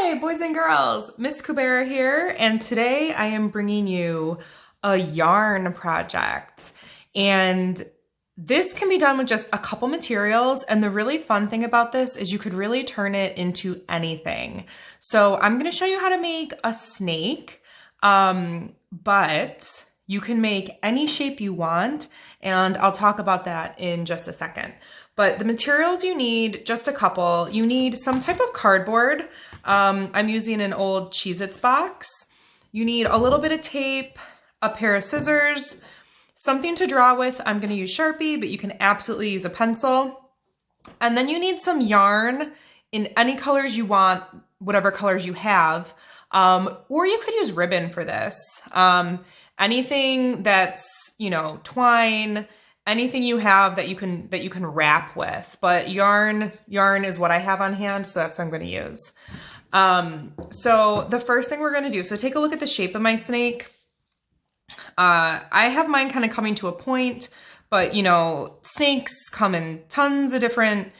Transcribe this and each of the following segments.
Hi, boys and girls. Miss Kubera here, and today I am bringing you a yarn project. And this can be done with just a couple materials, and the really fun thing about this is you could really turn it into anything. So I'm going to show you how to make a snake, but you can make any shape you want, and I'll talk about that in just a second. But the materials you need, just a couple. You need some type of cardboard. I'm using an old Cheez-Its box. You need a little bit of tape, a pair of scissors, something to draw with. I'm going to use Sharpie, but you can absolutely use a pencil. And then you need some yarn in any colors you want, whatever colors you have. Or you could use ribbon for this. Anything that's, twine, anything you have that you can wrap with. But yarn is what I have on hand, so that's what I'm going to use. So the first thing we're going to do, so take a look at the shape of my snake. I have mine kind of coming to a point, but snakes come in tons of different,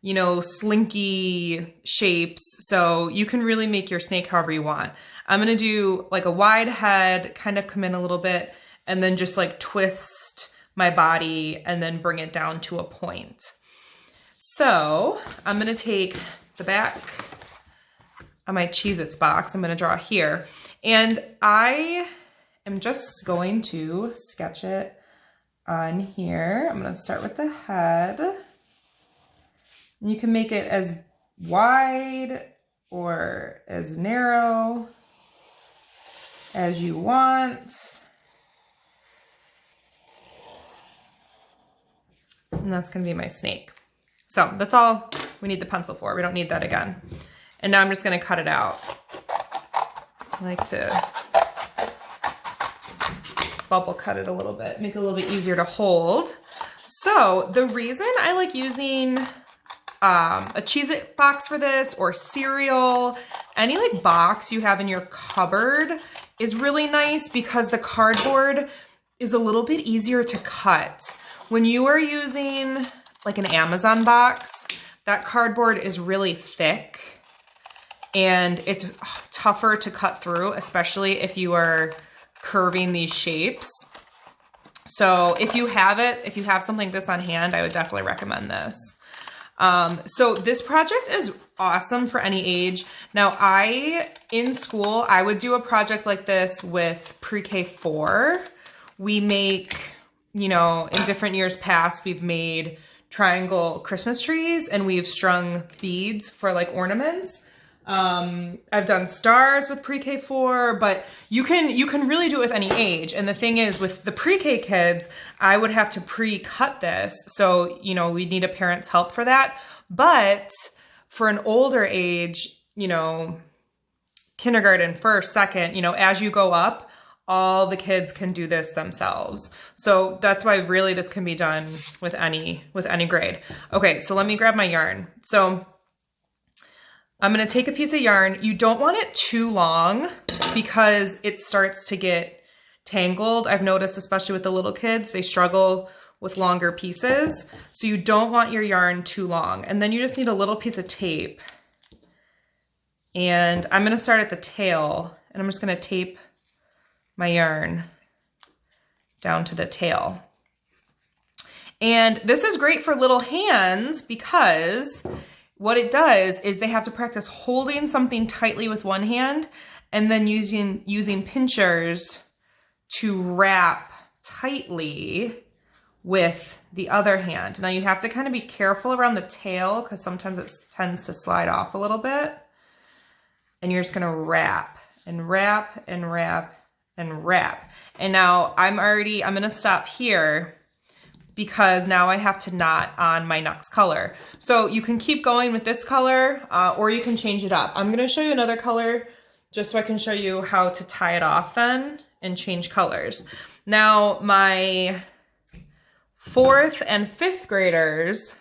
slinky shapes. So you can really make your snake however you want. I'm going to do like a wide head, kind of come in a little bit, and then just like twist my body and then bring it down to a point. So I'm going to take the back of my Cheez-Its box. I'm going to draw here, and I am just going to sketch it on here. I'm going to start with the head. You can make it as wide or as narrow as you want. And that's going to be my snake. So that's all we need the pencil for. We don't need that again. And now I'm just going to cut it out. I like to bubble cut it a little bit, make it a little bit easier to hold. So the reason I like using a Cheez-It box for this, or cereal, any like box you have in your cupboard is really nice because the cardboard is a little bit easier to cut. When you are using like an Amazon box, that cardboard is really thick and it's tougher to cut through, especially if you are curving these shapes. So if you have something like this on hand, I would definitely recommend this. So this project is awesome for any age. Now in school, I would do a project like this with pre-K 4. We make, in different years past, we've made triangle Christmas trees and we've strung beads for like ornaments. I've done stars with pre-K 4, but you can really do it with any age. And the thing is, with the pre-K kids, I would have to pre-cut this. So, we need a parent's help for that. But for an older age, kindergarten, first, second, as you go up, all the kids can do this themselves. So that's why really this can be done with any grade. Okay, so let me grab my yarn. So I'm going to take a piece of yarn. You don't want it too long because it starts to get tangled. I've noticed, especially with the little kids, they struggle with longer pieces. So you don't want your yarn too long. And then you just need a little piece of tape. And I'm going to start at the tail, and I'm just going to tape my yarn down to the tail. And this is great for little hands because what it does is they have to practice holding something tightly with one hand and then using pinchers to wrap tightly with the other hand. Now you have to kind of be careful around the tail because sometimes it tends to slide off a little bit. And you're just gonna wrap and wrap and wrap and wrap. And now I'm gonna stop here because now I have to knot on my next color. So you can keep going with this color or you can change it up. I'm going to show you another color just so I can show you how to tie it off then and change colors. Now my 4th and 5th graders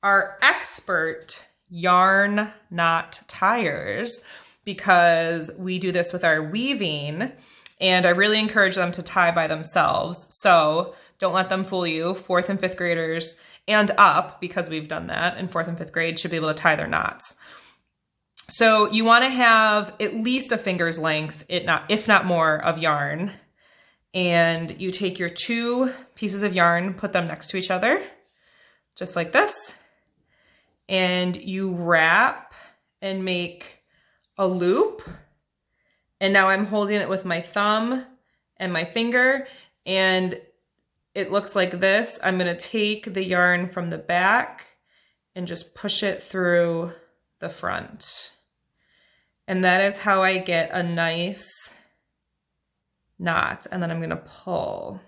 are expert yarn knot tiers because we do this with our weaving, and I really encourage them to tie by themselves. So don't let them fool you. 4th and 5th graders and up, because we've done that in 4th and 5th grade, should be able to tie their knots. So you want to have at least a finger's length, if not more, of yarn. And you take your 2 pieces of yarn, put them next to each other, just like this. And you wrap and make a loop. And now I'm holding it with my thumb and my finger, and it looks like this. I'm gonna take the yarn from the back and just push it through the front. And that is how I get a nice knot, and then I'm gonna pull.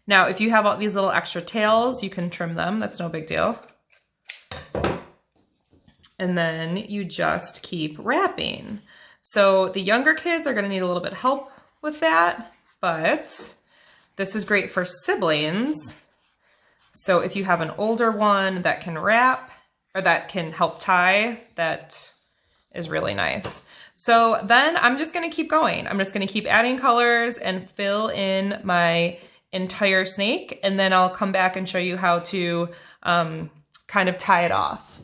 Now, if you have all these little extra tails, you can trim them, that's no big deal. And then you just keep wrapping. So the younger kids are gonna need a little bit of help with that, but this is great for siblings. So if you have an older one that can wrap or that can help tie, that is really nice. So then I'm just gonna keep going. I'm just gonna keep adding colors and fill in my entire snake, and then I'll come back and show you how to kind of tie it off.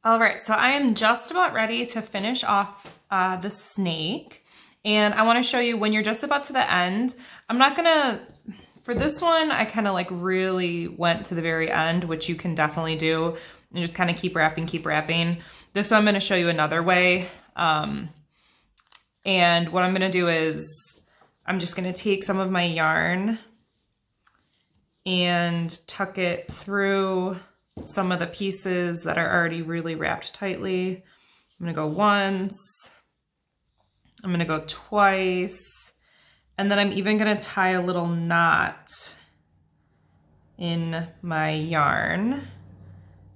All right, so I am just about ready to finish off the snake. And I wanna show you when you're just about to the end, I'm not gonna, for this one, I kind of like really went to the very end, which you can definitely do, and just kind of keep wrapping, keep wrapping. This one I'm gonna show you another way. And what I'm gonna do is, I'm just gonna take some of my yarn and tuck it through some of the pieces that are already really wrapped tightly. I'm gonna go once, I'm gonna go twice, and then I'm even gonna tie a little knot in my yarn.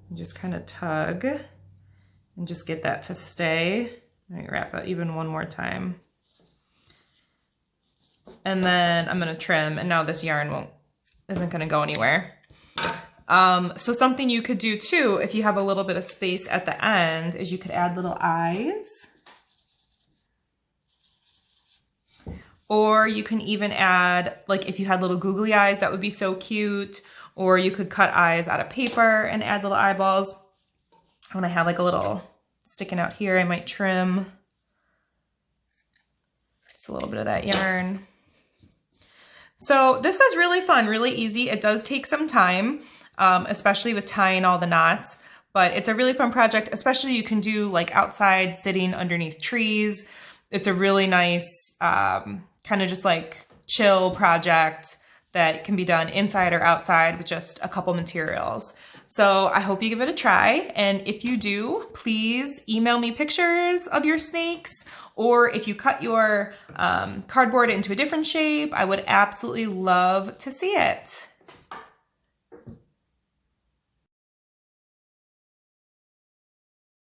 And just kind of tug and just get that to stay. Let me wrap it even one more time. And then I'm gonna trim, and now this yarn isn't gonna go anywhere. So something you could do too, if you have a little bit of space at the end, is you could add little eyes. Or you can even add, like if you had little googly eyes, that would be so cute. Or you could cut eyes out of paper and add little eyeballs. When I have like a little sticking out here, I might trim just a little bit of that yarn. So this is really fun, really easy. It does take some time, especially with tying all the knots, but it's a really fun project, especially you can do like outside, sitting underneath trees. It's a really nice kind of just like chill project that can be done inside or outside with just a couple materials. So I hope you give it a try. And if you do, please email me pictures of your snakes, or if you cut your cardboard into a different shape, I would absolutely love to see it.